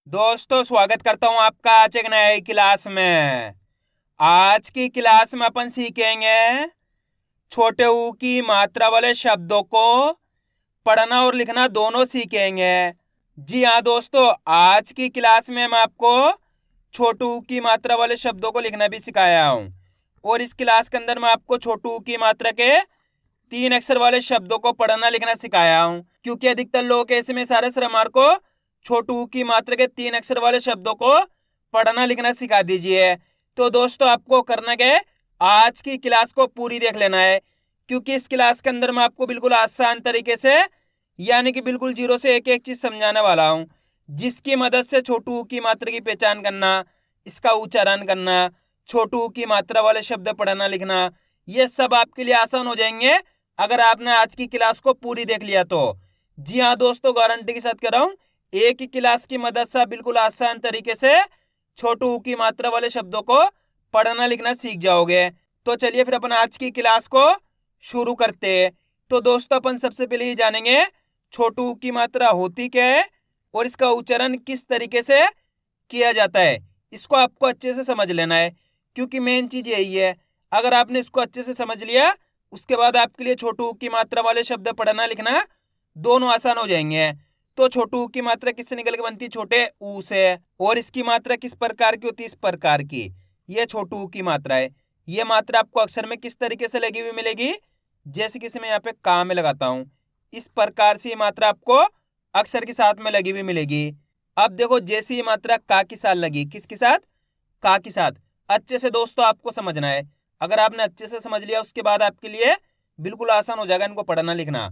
दोस्तों स्वागत करता हूं आपका आज एक नई क्लास में। आज की क्लास में अपन सीखेंगे छोटे ऊ की मात्रा वाले शब्दों को पढ़ना और लिखना दोनों सीखेंगे। जी हाँ दोस्तों, आज की क्लास में मैं आपको छोटे ऊ की मात्रा वाले शब्दों को लिखना भी सिखाया हूँ और इस क्लास के अंदर मैं आपको छोटे ऊ की मात्रा के 3 अक्षर वाले शब्दों को पढ़ना लिखना सिखाया हूँ, क्योंकि अधिकतर लोग ऐसे में सारे श्रमार को छोटू ऊ की मात्रा के 3 अक्षर वाले शब्दों को पढ़ना लिखना सिखा दीजिए। तो दोस्तों आपको करना क्या है, आज की क्लास को पूरी देख लेना है, क्योंकि इस क्लास के अंदर मैं आपको बिल्कुल आसान तरीके से यानी कि बिल्कुल जीरो से एक एक चीज समझाने वाला हूँ, जिसकी मदद से छोटू ऊ की मात्रा की पहचान करना, इसका उच्चारण करना, छोटू ऊ की मात्रा वाले शब्द पढ़ना लिखना, ये सब आपके लिए आसान हो जाएंगे अगर आपने आज की क्लास को पूरी देख लिया तो। जी हाँ दोस्तों, गारंटी के साथ कह रहा हूँ, एक ही क्लास की मदद से बिल्कुल आसान तरीके से छोटू ऊ की मात्रा वाले शब्दों को पढ़ना लिखना सीख जाओगे। तो चलिए फिर अपन आज की क्लास को शुरू करते हैं। तो दोस्तों अपन सबसे पहले ही जानेंगे छोटू ऊ की मात्रा होती क्या है और इसका उच्चारण किस तरीके से किया जाता है। इसको आपको अच्छे से समझ लेना है, क्योंकि मेन चीज यही है। अगर आपने इसको अच्छे से समझ लिया, उसके बाद आपके लिए छोटू ऊ की मात्रा वाले शब्द पढ़ना लिखना दोनों आसान हो जाएंगे। तो छोटू ऊ की मात्रा किससे निकल के बनती है? छोटे ऊ से। और इसकी मात्रा किस प्रकार की होती है? इस प्रकार की। ये छोटू ऊ की मात्रा है। ये मात्रा आपको अक्षर में किस तरीके से लगी हुई मिलेगी? जैसे कि मैं यहाँ पे का में लगाता हूँ, इस प्रकार से ये मात्रा आपको अक्षर के साथ में लगी हुई मिलेगी। अब देखो, जैसे ये मात्रा का के साथ लगी, किसके साथ? का के साथ। अच्छे से दोस्तों आपको समझना है। अगर आपने अच्छे से समझ लिया, उसके बाद आपके लिए बिल्कुल आसान हो जाएगा इनको पढ़ना लिखना।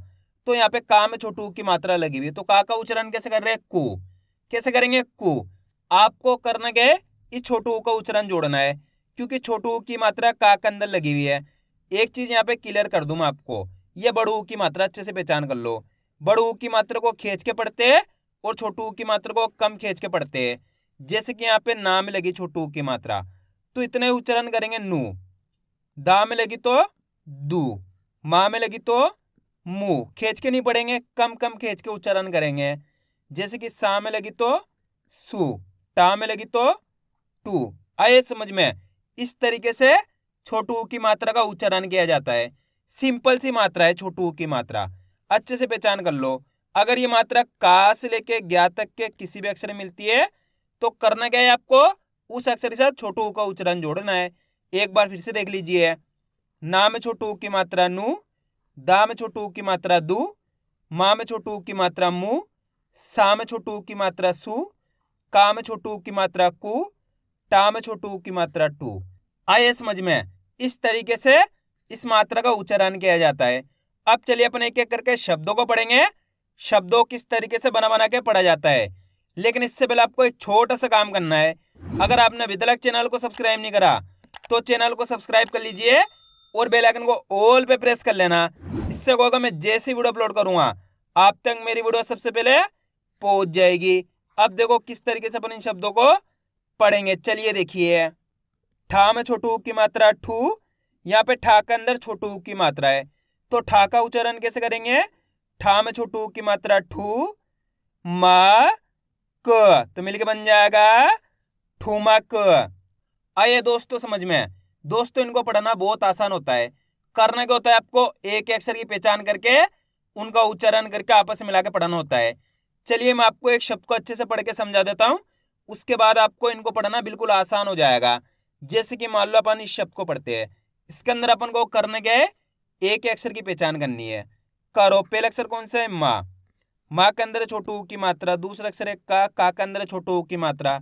तो यहाँ पे का में छोटू ऊ की मात्रा लगी हुई है, तो का उच्चारण कैसे कर रहे हैं? कु। कैसे करेंगे? कु। आपको करना क्या है, इस छोटू ऊ का उच्चारण जोड़ना है, क्योंकि छोटू ऊ की मात्रा का के अंदर लगी हुई है। एक चीज यहाँ पे क्लियर कर दूं मैं आपको, ये बड़ू ऊ की मात्रा अच्छे से पहचान कर लो। बड़ू ऊ की मात्रा को खींच के पढ़ते हैं और छोटू ऊ की मात्रा को कम खींच के पढ़ते हैं। जैसे कि यहाँ पे ना में लगी छोटू ऊ की मात्रा, तो इतने उच्चारण करेंगे नू। दा में लगी तो दू, माँ में लगी तो मुंह। खींच के नहीं पढ़ेंगे, कम कम खींच के उच्चारण करेंगे। जैसे कि सा में लगी तो सु, टा में लगी तो टू। आए समझ में? इस तरीके से छोटू ऊ की मात्रा का उच्चारण किया जाता है। सिंपल सी मात्रा है छोटू ऊ की मात्रा, अच्छे से पहचान कर लो। अगर ये मात्रा का से लेके ज्ञा तक के किसी भी अक्षर में मिलती है, तो करना क्या है, आपको उस अक्षर के साथ छोटू ऊ का उच्चारण जोड़ना है। एक बार फिर से देख लीजिए। ना में छोटू ऊ की मात्रा नू, दा में छोटू ऊ की मात्रा दू, मा में छोटू ऊ की मात्रा मु, सा में छोटू ऊ की मात्रा सु, का में छोटू ऊ की मात्रा कु, टा में छोटू ऊ की मात्रा टू। आइए समझ में? इस तरीके से इस मात्रा का उच्चारण किया जाता है। अब चलिए अपन एक एक करके शब्दों को पढ़ेंगे, शब्दों किस तरीके से बना बना के पढ़ा जाता है। लेकिन इससे पहले आपको एक छोटा सा काम करना है। अगर आपने अभी तक चैनल को सब्सक्राइब नहीं करा, तो चैनल को सब्सक्राइब कर लीजिए और बेल आइकन को ऑल पे प्रेस कर लेना। इससे क्या होगा, मैं जैसी वीडियो अपलोड करूंगा आप तक मेरी वीडियो सबसे पहले पहुंच जाएगी। अब देखो किस तरीके से अपन इन शब्दों को पढ़ेंगे। चलिए देखिए। ठा में छोटू ऊ की मात्रा ठू, यहाँ पे ठा के अंदर छोटू ऊ की मात्रा है, तो ठा का उच्चारण कैसे करेंगे? ठा में छोटू ऊ की मात्रा ठू, मा क, तो मिलके बन जाएगा ठुमक। आइए दोस्तों समझ में? दोस्तों इनको पढ़ना बहुत आसान होता है। करना क्या होता है, आपको एक अक्षर की पहचान करके उनका उच्चारण करके आपस में मिला के पढ़ना होता है। चलिए मैं आपको एक शब्द को अच्छे से पढ़ के समझा देता हूँ, उसके बाद आपको इनको पढ़ना बिल्कुल आसान हो जाएगा। जैसे कि मान लो अपन इस शब्द को पढ़ते हैं, इसके अंदर अपन को करना क्या है, एक अक्षर की पहचान करनी है। करो, पहला अक्षर कौन सा है? माँ। माँ के अंदर छोटू ऊ की मात्रा, दूसरा अक्षर है का के अंदर छोटू ऊ की मात्रा,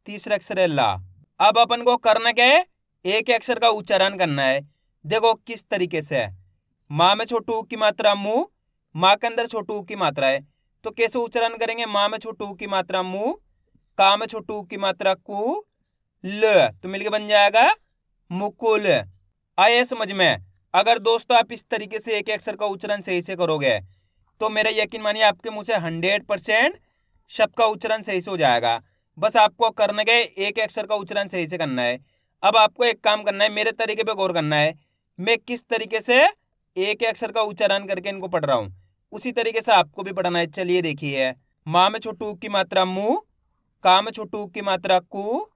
तीसरा अक्षर है ला। अब अपन को करना क्या है, एक अक्षर का उच्चारण करना है। देखो किस तरीके से है। माँ में छोटू ऊ की मात्रा मु, माँ के अंदर छोटू ऊ की मात्रा है, तो कैसे उच्चारण करेंगे? माँ में छोटू ऊ की मात्रा मु, का में छोटू ऊ की मात्रा कु, ल, तो मिलके बन जाएगा मुकुल। आए समझ में? अगर दोस्तों आप इस तरीके से एक अक्षर का उच्चारण सही से करोगे, तो मेरा यकीन मानिए आपके मुंह से 100% शब्द का उच्चारण सही से हो जाएगा। बस आपको करने के एक अक्षर का उच्चारण सही से करना है। अब आपको एक काम करना है, मेरे तरीके पे गौर करना है। मैं किस तरीके से एक अक्षर का उच्चारण करके इनको पढ़ रहा हूँ, उसी तरीके से आपको भी पढ़ना है। चलिए देखिए। माँ में छोटू ऊ की मात्रा मु, काम छोटू की मात्रा कु,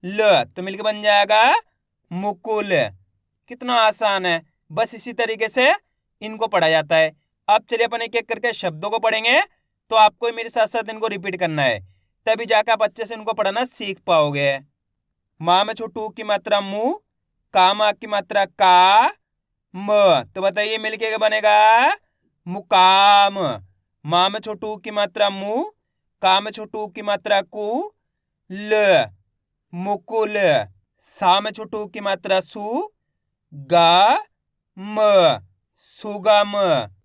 ल तो मिलकर बन जाएगा मुकुल। कितना आसान है, बस इसी तरीके से इनको पढ़ा जाता है। अब चलिए अपन एक एक करके शब्दों को पढ़ेंगे, तो आपको मेरे साथ साथ इनको रिपीट करना है, तभी जाकर आप अच्छे से इनको पढ़ना सीख पाओगे। माँ में छोटू की मात्रा मु, कामा की मात्रा का, म तो बताइए मिलके क्या बनेगा, मुकाम। माँ में छोटू की मात्रा मु, का में छोटू की मात्रा कु, ल मुकुल। सा में छोटू की मात्रा सु, गा म सुगम।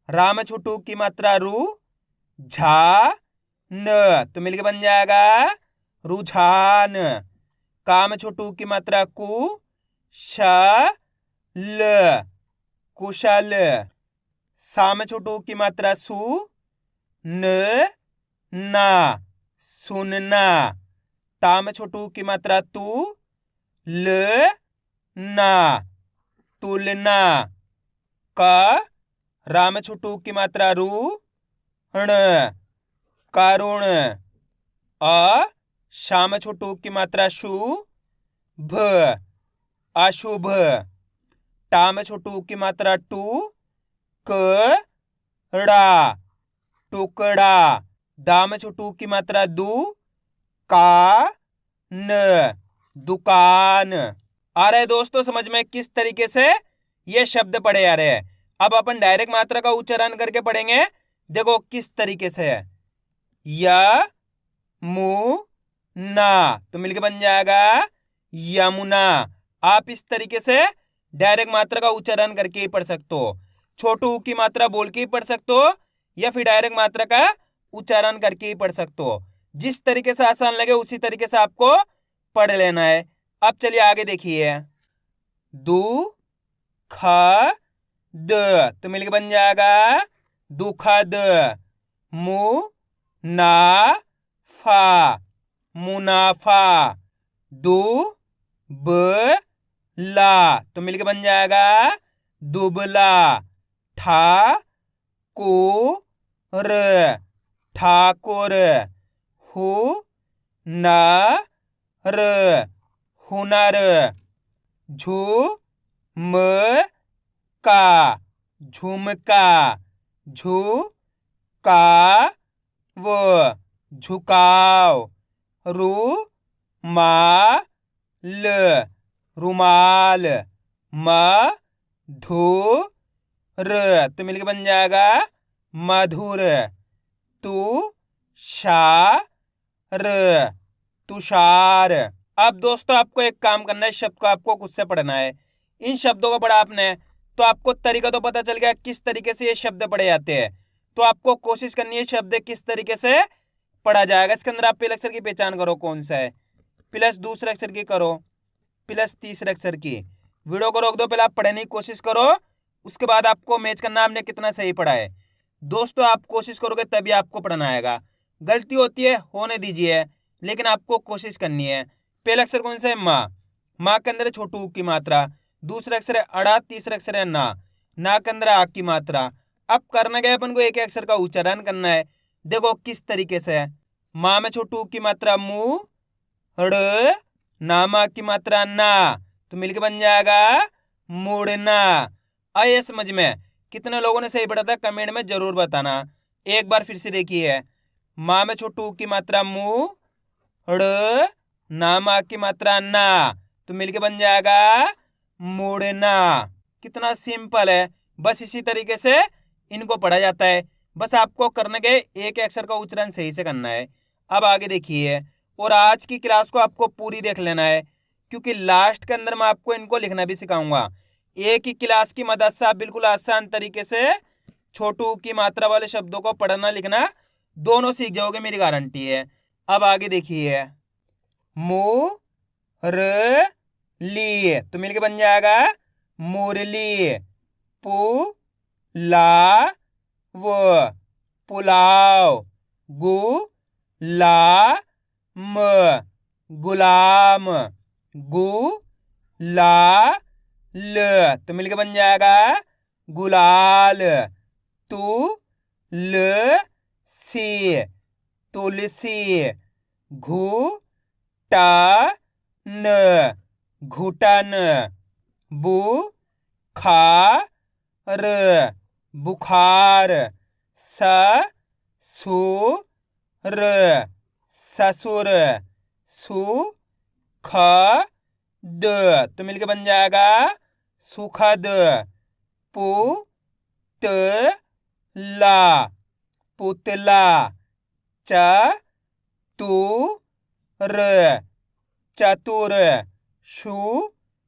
रा में छोटू की मात्रा रु, झा न तो मिलके बन जाएगा रुझान। का में छोटू की मात्रा कु, श ल कुशल। सा में छोटू की मात्रा सु, न ना सुनना। ता में छोटू की मात्रा तू, ल ना तुलना। क रा में छोटू की मात्रा रू, ण करुण। अ शा में छोटू की मात्रा शु, भ अशुभ। टा में छोटू की मात्रा टू, क ड़ा टुकड़ा। दा में छोटू की मात्रा दू, का न दुकान। आ रहे दोस्तों समझ में किस तरीके से ये शब्द पढ़े आ रहे हैं। अब अपन डायरेक्ट मात्रा का उच्चारण करके पढ़ेंगे, देखो किस तरीके से है। या मु ना तो मिलके बन जाएगा यमुना। आप इस तरीके से डायरेक्ट मात्रा का उच्चारण करके ही पढ़ सकते हो, छोटू ऊ की मात्रा बोल के ही पढ़ सकते हो, या फिर डायरेक्ट मात्रा का उच्चारण करके ही पढ़ सकते हो। जिस तरीके से आसान लगे उसी तरीके से आपको पढ़ लेना है। अब चलिए आगे देखिए, दू ख द तो मिलके बन जाएगा दुखद। मु ना फा मुनाफा। दू ब ला तो मिलके बन जाएगा दुबला। ठा को र ठाकुर। हु ना र हुनर। झू म का झुमका। झू का व झुकाव। रू मा ल रुमाल। म धु र तो मिलके बन जाएगा मधुर। तू शा र तुषार। अब दोस्तों आपको एक काम करना है, शब्द को आपको खुद से पढ़ना है। इन शब्दों को पढ़ा आपने तो आपको तरीका तो पता चल गया किस तरीके से ये शब्द पढ़े जाते हैं। तो आपको कोशिश करनी है शब्द किस तरीके से पढ़ा जाएगा। इसके अंदर आप पहले अक्षर की पहचान करो कौन सा है, प्लस दूसरे अक्षर की करो, प्लस तीसरे अक्षर की। वीडियो को रोक दो, पहले आप पढ़ने की कोशिश करो, उसके बाद आपको मैच करना आपने कितना सही पढ़ा है। दोस्तों आप कोशिश करोगे तभी आपको पढ़ना आएगा। गलती होती है होने दीजिए, लेकिन आपको कोशिश करनी है। पहला अक्षर कौन सा है, माँ। माँ के अंदर छोटू की मात्रा, दूसरा अक्षर है अड़ा, तीसरा अक्षर है ना। ना के अंदर आ की मात्रा। अब करना गया अपन को एक अक्षर का उच्चारण करना है, देखो किस तरीके से है। माँ में छोटू की मात्रा मु, ड़ नामा की मात्रा ना तो मिलके बन जाएगा मुड़ना। आइए समझ में कितने लोगों ने सही पढ़ा था कमेंट में जरूर बताना। एक बार फिर से देखिए, माँ में छोटू की मात्रा मु, ड़ नामा की मात्रा ना तो मिलके बन जाएगा मुड़ना। कितना सिंपल है, बस इसी तरीके से इनको पढ़ा जाता है। बस आपको करने के एक अक्षर का उच्चारण सही से करना है। अब आगे देखिए, और आज की क्लास को आपको पूरी देख लेना है, क्योंकि लास्ट के अंदर मैं आपको इनको लिखना भी सिखाऊंगा। एक ही क्लास की मदद से आप बिल्कुल आसान तरीके से छोटू की मात्रा वाले शब्दों को पढ़ना लिखना दोनों सीख जाओगे, मेरी गारंटी है। अब आगे देखिए, मु र ली तो मिलके बन जाएगा मुरली। पु ला व पुलाव। गु ला म गुलाम। गु ला ल तो मिलके बन जाएगा गुलाल। तू ल सी तुलसी। घू टा न घुटन, बु खा र बुखार, स सु र ससुर, सु ख द तो मिलके बन जाएगा सुखद, पु त ला पुतला, च तु र चतुर, शु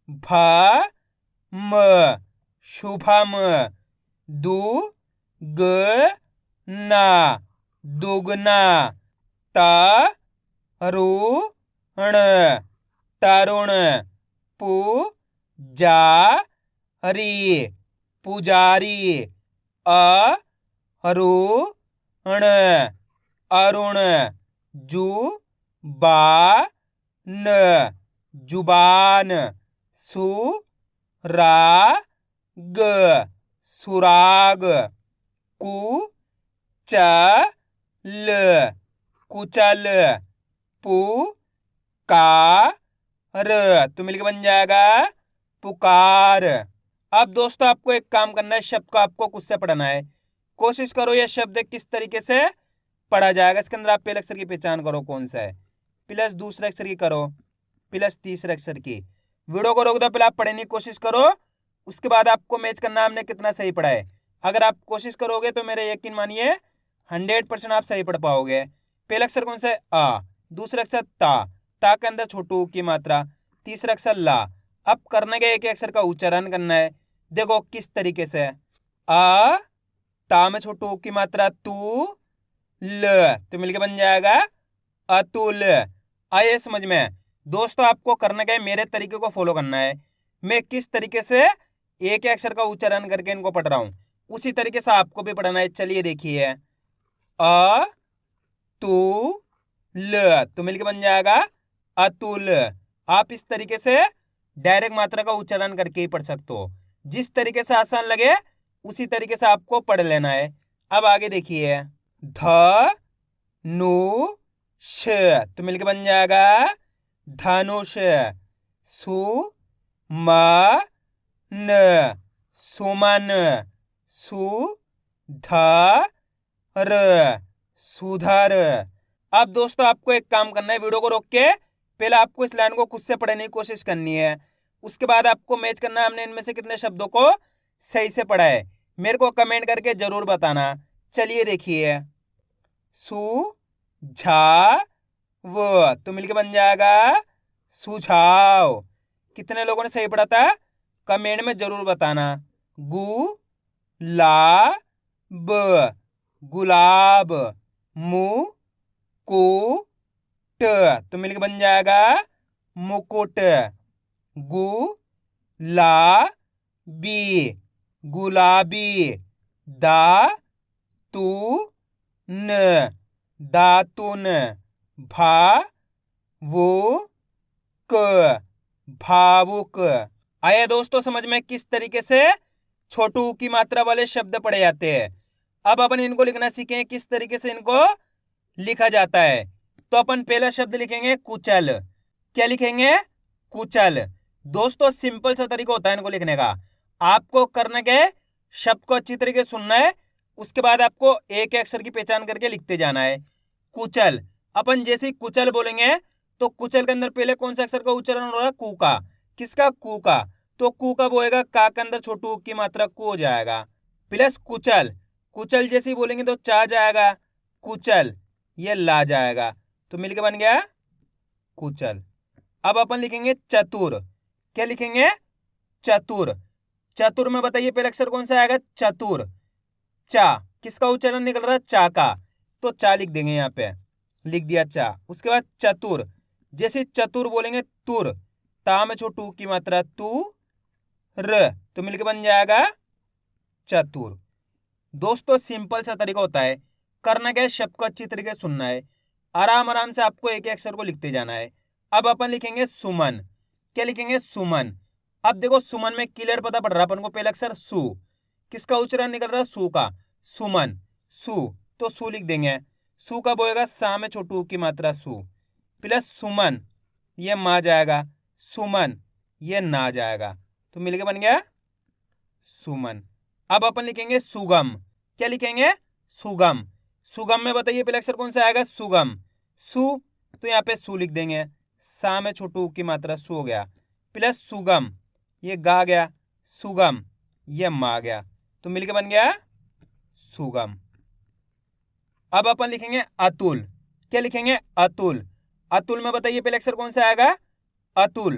भ म शुभम, दु ग ना दुगना, त रु ण तरुण, पु जा री पुजारी, अ रु ण अरुण, जु बा न जुबान, सु रा ग सुराग, कु च ल कुचल, पु का र तो मिलकर बन जाएगा पुकार। अब दोस्तों आपको एक काम करना है, शब्द को आपको खुद से पढ़ना है। कोशिश करो यह शब्द किस तरीके से पढ़ा जाएगा। इसके अंदर आप पहले अक्षर की पहचान करो कौन सा है, प्लस दूसरे अक्षर की करो, प्लस तीसरे अक्षर की। वीडियो को रोक दो, पहले आप पढ़ने की कोशिश करो, उसके बाद आपको मैच करना हमने कितना सही पढ़ा है। अगर आप कोशिश करोगे तो मेरे यकीन मानिए 100% आप सही पढ़ पाओगे। पहला अक्षर कौन सा है? आ, दूसरा अक्षर ता के अंदर छोटू की मात्रा, तीसरा अक्षर ला। अब करने के एक अक्षर का उच्चारण करना है। देखो किस तरीके से, आ ता में छोटू की मात्रा तू, ल तो मिलके बन जाएगा अतुल। आइए समझ में दोस्तों, आपको करने के मेरे तरीके को फॉलो करना है। मैं किस तरीके से एक अक्षर का उच्चारण करके इनको पढ़ रहा हूं, उसी तरीके से आपको भी पढ़ना है। चलिए देखिए, अ तू ल तो मिलके बन जाएगा अतुल। आप इस तरीके से डायरेक्ट मात्रा का उच्चारण करके ही पढ़ सकते हो। जिस तरीके से आसान लगे उसी तरीके से आपको पढ़ लेना है। अब आगे देखिए, ध नु ष तो मिलके बन जाएगा धनुष, सु म न सुमन, सु ध र सुधर। अब दोस्तों आपको एक काम करना है, वीडियो को रोक के पहले आपको इस लाइन को खुद से पढ़ने की कोशिश करनी है। उसके बाद आपको मैच करना है हमने इनमें से कितने शब्दों को सही से पढ़ा है। मेरे को कमेंट करके जरूर बताना। चलिए देखिए, सु झा वो तो मिलके बन जाएगा सुझाव। कितने लोगों ने सही पढ़ा था कमेंट में जरूर बताना। गु ला ब गुलाब, मु को ट तो मिलके बन जाएगा मुकुट, गु ला बी गुलाबी, दा तू न दातुन, भा वो क भावुक। आया दोस्तों समझ में किस तरीके से छोटू की मात्रा वाले शब्द पढ़े जाते हैं। अब अपन इनको लिखना सीखें किस तरीके से इनको लिखा जाता है। तो अपन पहला शब्द लिखेंगे कुचल। क्या लिखेंगे? कुचल। दोस्तों सिंपल सा तरीका होता है इनको लिखने का। आपको करना क्या है, शब्द को अच्छी तरीके से सुनना है, उसके बाद आपको एक अक्षर की पहचान करके लिखते जाना है। कुचल, अपन जैसे ही कुचल बोलेंगे तो कुचल के अंदर पहले कौन सा अक्षर का उच्चारण हो रहा है? कू का। किसका? कू का। तो कू कब होएगा? का के अंदर छोटू की मात्रा कू हो जाएगा, प्लस कुचल। कुचल जैसे ही बोलेंगे तो चा जाएगा, कुचल ये ला जाएगा, तो मिलके बन गया कुचल। अब अपन लिखेंगे चतुर। क्या लिखेंगे? चतुर। चतुर में बताइए पहला अक्षर कौन सा आएगा? चतुर। चा किसका उच्चारण निकल रहा है? चा का, तो चा लिख देंगे, यहाँ पे लिख दिया चा। उसके बाद चतुर, जैसे चतुर बोलेंगे तुर, ता में छोटू की मात्रा तू र तो मिलके बन जाएगा चतुर। दोस्तों सिंपल सा तरीका होता है, करना क्या है, शब्द को अच्छी तरीके से सुनना है, आराम आराम से आपको एक अक्षर को लिखते जाना है। अब अपन लिखेंगे सुमन। क्या लिखेंगे? सुमन। अब देखो सुमन में क्लियर पता पड़ रहा अपन को, पहला अक्षर सु, किसका उच्चारण निकल रहा है? सु का। सुमन, सु तो सु लिख देंगे। सु कब होएगा? सा में छोटू की मात्रा सु, प्लस सुमन, ये मा जाएगा, सुमन ये ना जाएगा, तो मिलके बन गया सुमन। अब अपन लिखेंगे सुगम। क्या लिखेंगे? सुगम। सुगम में बताइए पहले अक्षर कौन सा आएगा? सुगम। सु, तो यहाँ पे सु लिख देंगे, सा में छोटू की मात्रा सु हो गया, प्लस सुगम, ये गा गया, सुगम ये मा गया, तो मिलके बन गया सुगम। अब अपन लिखेंगे अतुल। क्या लिखेंगे? अतुल। अतुल में बताइए पहले अक्षर कौन सा आएगा? अतुल।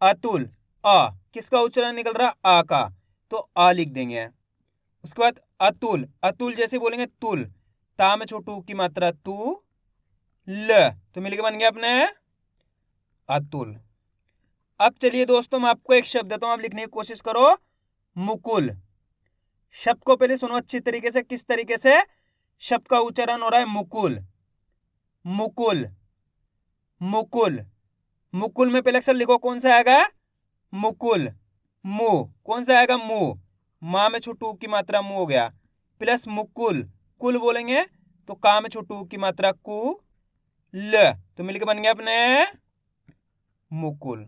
अतुल, अ, किसका उच्चारण निकल रहा? आ का, तो आ लिख देंगे। उसके बाद अतुल, अतुल जैसे बोलेंगे तुल, ता में छोटू की मात्रा तू, ल, तो मिलके बन गया अपने अतुल। अब चलिए दोस्तों मैं आपको एक शब्द देता हूं, आप लिखने की कोशिश करो, मुकुल। शब्द को पहले सुनो अच्छी तरीके से, किस तरीके से शब्द का उच्चारण हो रहा है? मुकुल, मुकुल, मुकुल। मुकुल में पहले अक्षर लिखो कौन सा आएगा? मुकुल। मु, कौन सा आएगा? मु, माँ में छोटू की मात्रा मु हो गया, प्लस मुकुल, कुल बोलेंगे तो का में छोटू की मात्रा कु, ल, तो मिलके बन गया अपने मुकुल।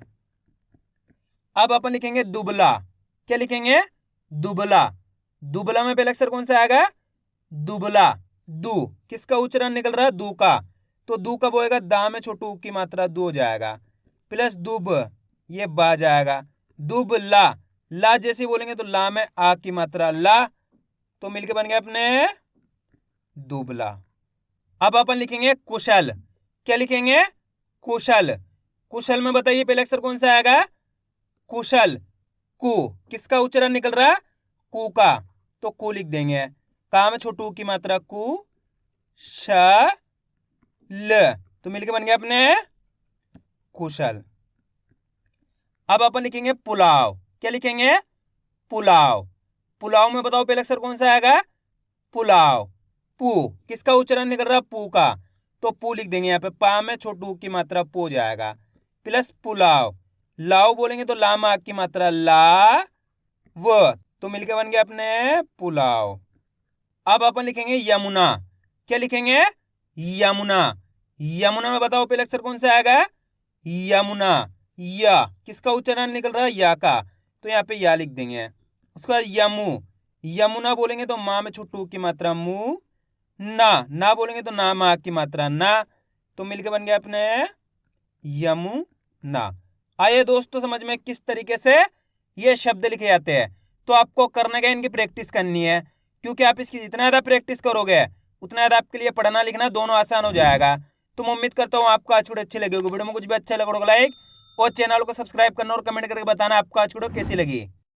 अब अपन लिखेंगे दुबला। क्या लिखेंगे? दुबला। दुबला में पहले अक्षर कौन सा आएगा? दुबला, दू, किसका उच्चारण निकल रहा है? दू का, तो दू कब होएगा? दा में छोटू की मात्रा दू हो जाएगा, प्लस दुब, ये बा जाएगा, दुबला, ला जैसे बोलेंगे तो ला में आ की मात्रा ला, तो मिलके बन गया अपने दुबला। अब अपन लिखेंगे कुशल। क्या लिखेंगे? कुशल। कुशल में बताइए पहले अक्षर कौन सा आएगा? कुशल, कु, किसका उच्चारण निकल रहा? कु का, तो कु लिख देंगे, का में छोटू की मात्रा कु, श, ल, तो मिलके बन गया अपने कुशल। अब अपन लिखेंगे पुलाव। क्या लिखेंगे? पुलाव। पुलाव में बताओ पहले अक्षर कौन सा आएगा? पुलाव, पू, किसका उच्चारण निकल रहा? पू का, तो पू लिख देंगे, यहाँ पे पा में छोटू की मात्रा पू जाएगा, प्लस पुलाव, लाव बोलेंगे तो ला में की मात्रा ला, व, तो मिलके बन गया अपने पुलाव। अब अपन लिखेंगे यमुना। क्या लिखेंगे? यमुना। यमुना में बताओ पहले अक्षर कौन सा आएगा? यमुना, या, किसका उच्चारण निकल रहा है? या का, तो यहाँ पे या लिख देंगे। उसके बाद यमु, यमुना बोलेंगे तो माँ में छोटू की मात्रा मु, ना बोलेंगे तो ना माँ की मात्रा ना, तो मिलके बन गया अपने यमुना। आइए दोस्तों समझ में किस तरीके से ये शब्द लिखे जाते हैं। तो आपको करना क्या? इनकी प्रैक्टिस करनी है, क्योंकि आप इसकी जितना ज़्यादा प्रैक्टिस करोगे उतना ज़्यादा आपके लिए पढ़ना लिखना दोनों आसान हो जाएगा। तो मैं उम्मीद करता हूँ आपको आज वीडियो अच्छी लगेगी। वीडियो में कुछ भी अच्छा लगा होगा लाइक, और चैनल को सब्सक्राइब करना और कमेंट करके बताना आपको आज वीडियो कैसी लगी।